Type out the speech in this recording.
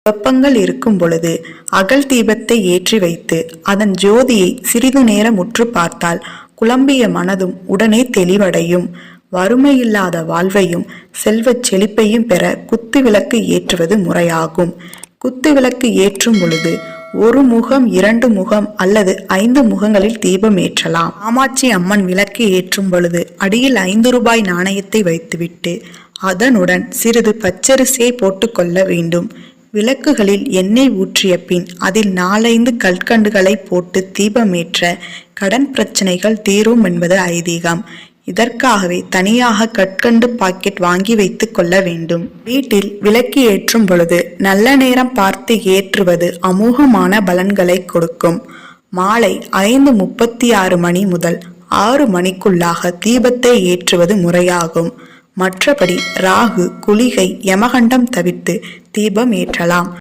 வெப்பங்கள் இருக்கும் பொழுது அகல் தீபத்தை ஏற்றி வைத்து அதன் ஜோதியை சிறிது நேரம் உற்று பார்த்தால் குழம்பிய மனதும் உடனே தெளிவடையும். வறுமையில்லாத வாழ்வையும் செல்வச் செழிப்பையும் பெற குத்து விளக்கு ஏற்றுவது முறையாகும். குத்து விளக்கு ஏற்றும் பொழுது ஒரு முகம், 2 முகம் அல்லது 5 முகங்களில் தீபம் ஏற்றலாம். காமாட்சி அம்மன் விளக்கு ஏற்றும் பொழுது அடியில் 5 ரூபாய் நாணயத்தை வைத்துவிட்டு அதனுடன் சிறிது பச்சரிசியை போட்டுக்கொள்ள வேண்டும். விளக்குகளில் எண்ணெய் ஊற்றிய பின் அதில் 4-5 கற்கண்டுகளை போட்டு தீபமேற்ற கடன் பிரச்சனைகள் தீரும் என்பது ஐதீகம். இதற்காகவே தனியாக கற்கண்டு பாக்கெட் வாங்கி வைத்துக் கொள்ள வேண்டும். வீட்டில் விளக்கு ஏற்றும் பொழுது நல்ல நேரம் பார்த்து ஏற்றுவது அமோகமான பலன்களை கொடுக்கும். மாலை 5:36 மணி முதல் 6 மணிக்குள்ளாக தீபத்தை ஏற்றுவது முறையாகும். மற்றபடி ராகு, குளிகை, யமகண்டம் தவிர்த்து தீபம் ஏற்றலாம்.